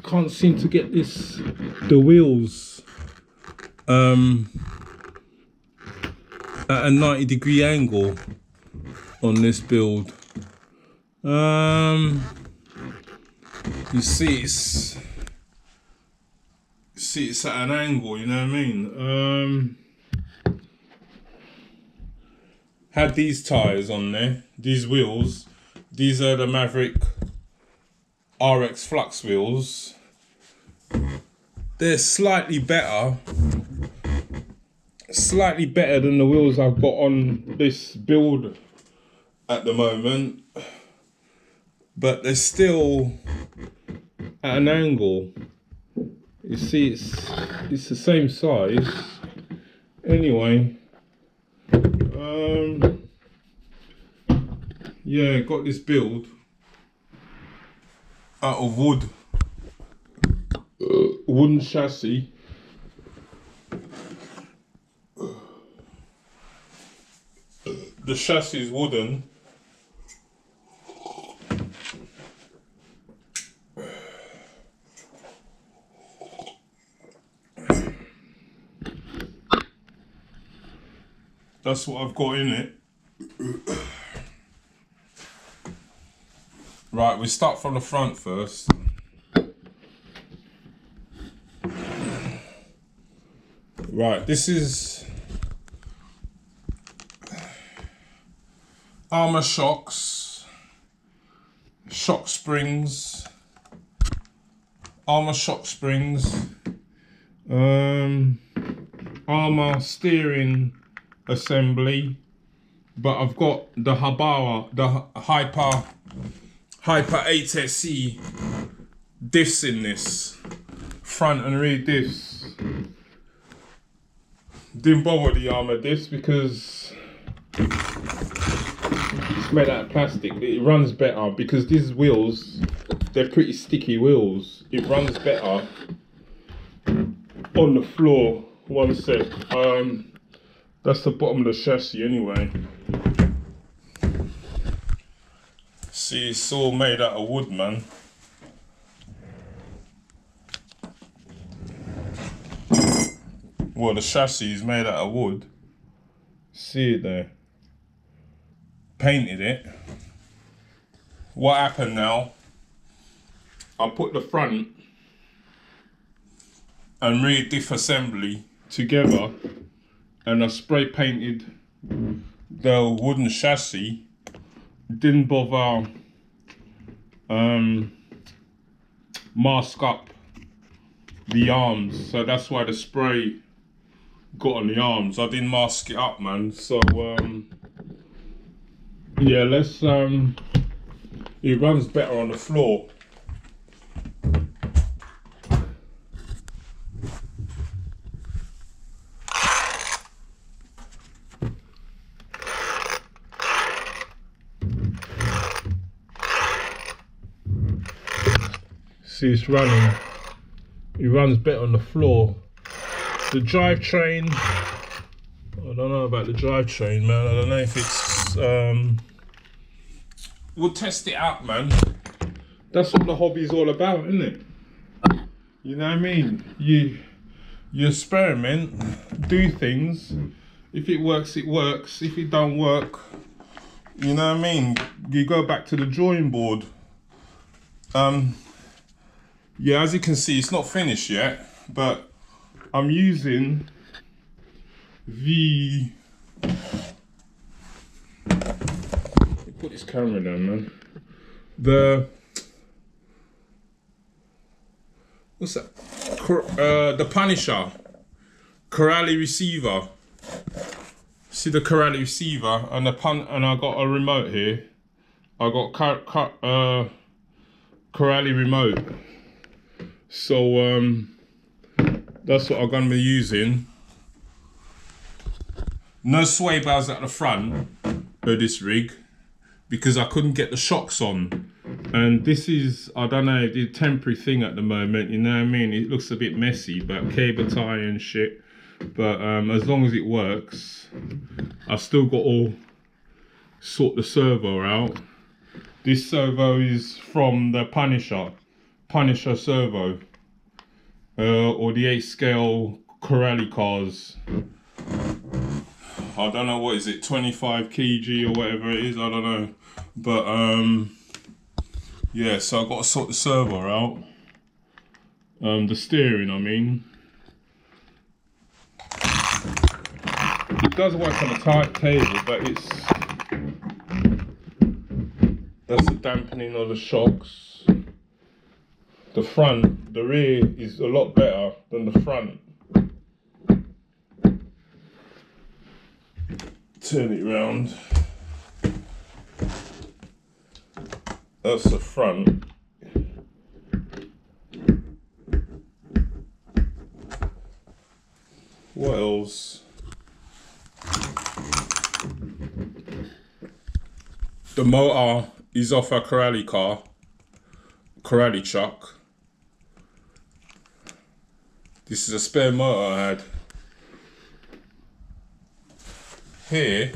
can't seem to get the wheels at a 90-degree angle on this build. You see it's at an angle, you know what I mean? Had these tires on there, these wheels. These are the Maverick RX Flux wheels. They're slightly better than the wheels I've got on this build at the moment, but they're still at an angle. You see, it's the same size. Anyway, yeah, got this build out of wooden chassis. The chassis is wooden. That's what I've got in it. Right, we start from the front first. Right, this is armor shocks, shock springs, armor shock springs, armor steering assembly, but I've got the Habara, the Hyper 8SE diffs in this, front and rear diffs. Didn't bother the armor diffs because it's made out of plastic. It runs better because these wheels, they're pretty sticky wheels. It runs better on the floor. One sec. That's the bottom of the chassis anyway. See, it's all made out of wood, man. Well, the chassis is made out of wood. See it there. Painted it. What happened now? I put the front and rear diff assembly together, and I spray painted the wooden chassis. Didn't bother mask up the arms, so that's why the spray got on the arms. I didn't mask it up, man. So yeah, let's it runs better on the floor. See, it's running. It runs better on the floor. The drivetrain, I don't know about the drivetrain, man. I don't know if it's we'll test it out, man. That's what the hobby's all about, isn't it? You know what I mean? You experiment, do things. If it works, it works. If it don't work, you know what I mean? You go back to the drawing board. Yeah, as you can see, it's not finished yet, but I'm using the... Put this camera down, man. What's that? The Punisher Corrali receiver. See the Corrali receiver and and I got a remote here. I got Corrali remote. So that's what I'm gonna be using. No sway bars at the front of this rig because I couldn't get the shocks on. And this is, I don't know, the temporary thing at the moment, you know what I mean? It looks a bit messy, but cable tie and shit. But as long as it works, I've still got to sort the servo out. This servo is from the Punisher Punisher servo, or the 8 scale Corrali cars. I don't know, what is it, 25 kg or whatever it is, I don't know. But yeah, so I've got to sort the servo out. The steering, I mean. It does work on a tight table, but that's the dampening of the shocks. The front, the rear is a lot better than the front. Turn it round. That's the front. What else? The motor is off a Corrali car, Corrali chuck. This is a spare motor I had. Here,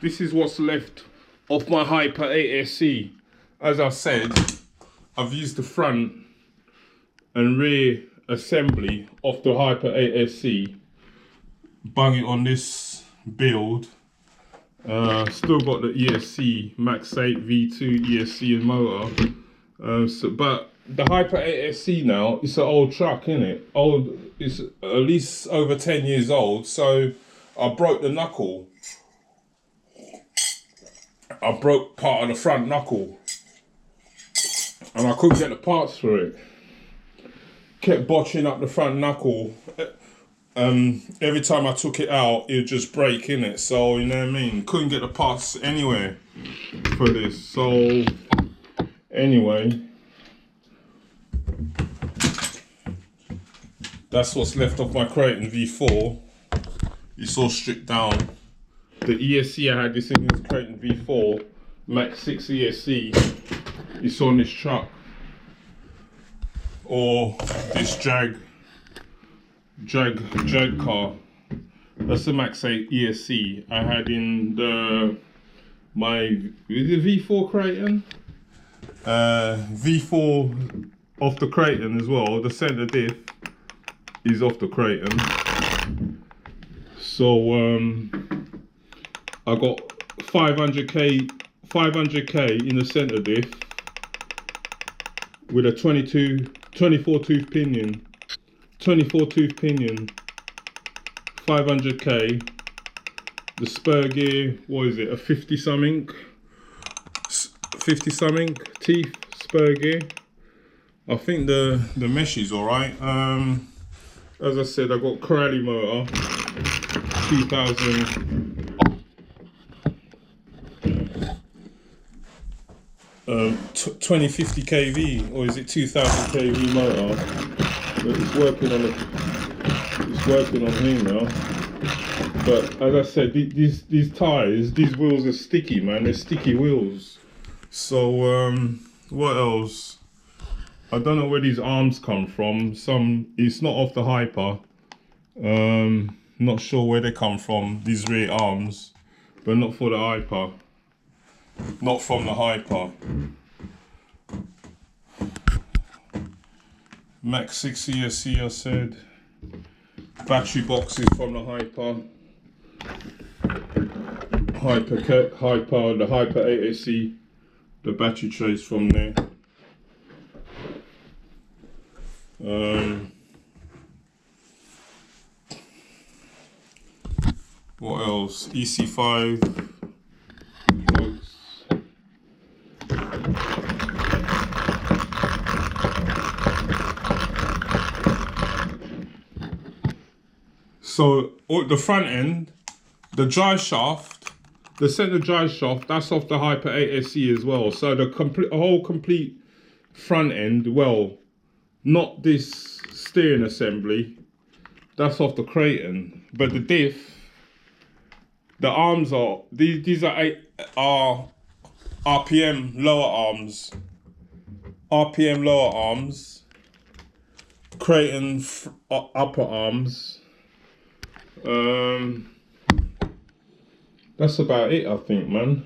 this is what's left of my Hyper 8SC. As I said, I've used the front and rear assembly of the Hyper 8SC, bung it on this build. Still got the ESC Max 8 V2 ESC and motor. But the Hyper 8SC now, it's an old truck, isn't it? Old, it's at least over 10 years old. So I broke the knuckle. I broke part of the front knuckle, and I couldn't get the parts for it. Kept botching up the front knuckle. Every time I took it out, it would just break, innit? So, you know what I mean? Couldn't get the parts anywhere for this. So, anyway, that's what's left of my Creighton V4. It's all stripped down. The ESC I had, this thing is Creighton V4 Max 6 ESC. It's on this truck, or this Jag car. That's the Max 8 ESC I had in the V4 Creighton. V4 off the Creighton as well. The centre diff is off the Creighton. So I got 500k in the centre diff with a 24 tooth pinion. 24 tooth pinion, 500k. The spur gear, what is it, a 50 something teeth spur gear. I think the mesh is alright. As I said, I got Corrali motor, 2050 kV, or is it 2000 kV motor? But it's working on here now. But as I said, these tires, these wheels are sticky, man. They're sticky wheels. So what else? I don't know where these arms come from. It's not off the Hyper. Not sure where they come from, these rear arms, but not for the Hyper. Not from the Hyper. Max 6 ESC, I said. Battery boxes from the Hyper. The Hyper 8SC. The battery trays from there. What else? EC5 plugs. So the front end, the drive shaft, the center drive shaft, that's off the Hyper 8SC as well. So the whole complete front end, well, not this steering assembly, that's off the Creighton, but the diff, the arms are, these are RPM lower arms. RPM lower arms. Creighton upper arms. That's about it, I think, man.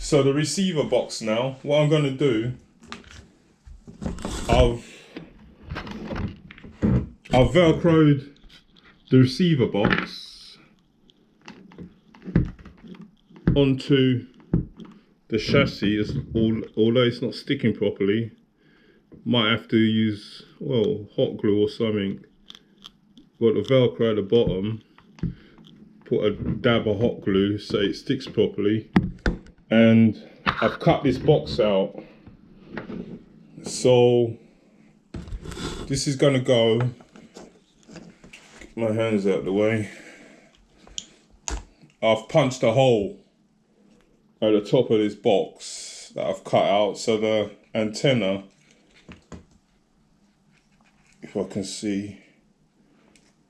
So the receiver box now, what I'm gonna do, I've velcroed the receiver box onto the chassis, although it's not sticking properly. Might have to use, well, hot glue or something. Got the velcro at the bottom, put a dab of hot glue so it sticks properly. And I've cut this box out. So this is gonna go, get my hands out of the way. I've punched a hole at the top of this box that I've cut out, so the antenna, if I can see,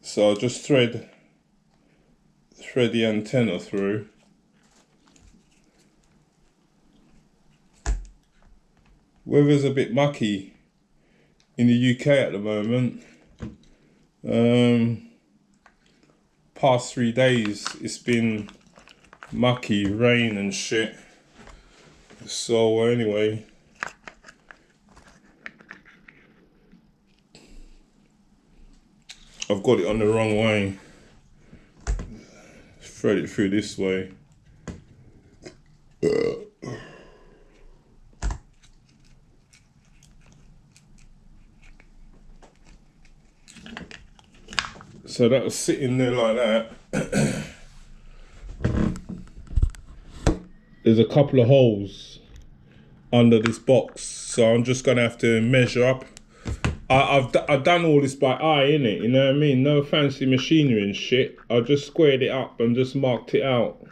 so I'll just thread the antenna through. Weather's a bit mucky in the UK at the moment. Past 3 days it's been mucky, rain and shit. So anyway, I've got it on the wrong way. Thread it through this way. So that was sitting there like that. There's a couple of holes under this box, so I'm just gonna have to measure up. I've done all this by eye, innit, you know what I mean? No fancy machinery and shit. I just squared it up and just marked it out.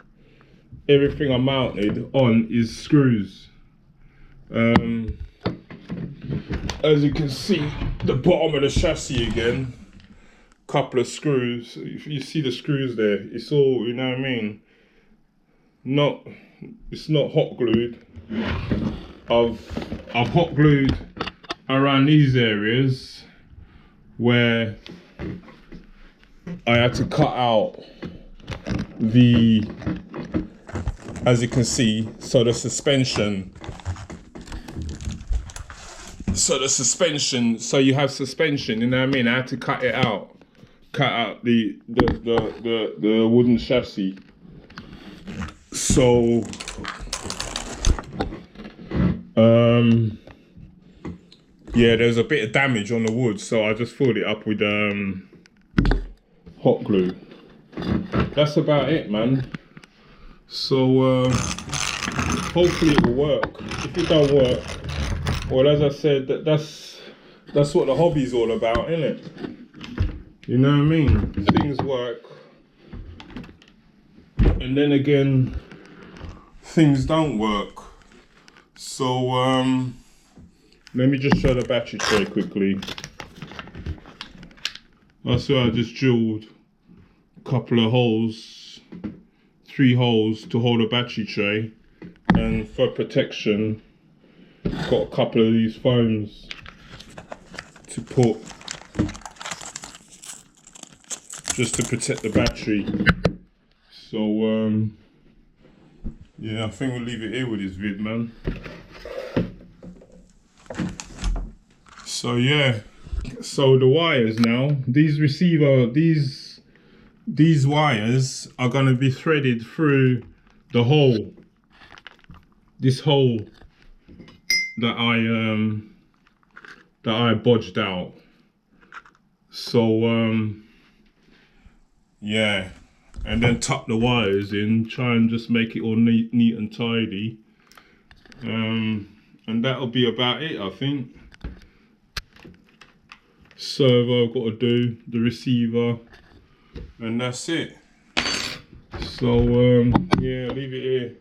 Everything I mounted on is screws. As you can see, the bottom of the chassis again, couple of screws. If you see the screws there, it's all, you know what I mean? It's not hot glued. I've hot glued around these areas where I had to cut out the, as you can see, so the suspension, so you have suspension, you know what I mean? I had to cut it out, cut out the wooden chassis. So yeah, there's a bit of damage on the wood, so I just filled it up with hot glue. That's about it, man. So hopefully it will work. If it don't work, well, as I said, that's what the hobby's all about, isn't it? You know what I mean? Things work, and then again, things don't work. So let me just show the battery tray quickly. That's where I just drilled a couple of holes, 3 holes to hold a battery tray, and for protection, got a couple of these foams to put, just to protect the battery. So yeah, I think we'll leave it here with this vid, man. So yeah, so the wires now, these wires are gonna be threaded through the hole, this hole that I bodged out. So yeah, and then tuck the wires in, try and just make it all neat and tidy. And that'll be about it, I think. Servo I've got to do, the receiver, and that's it. So yeah, leave it here.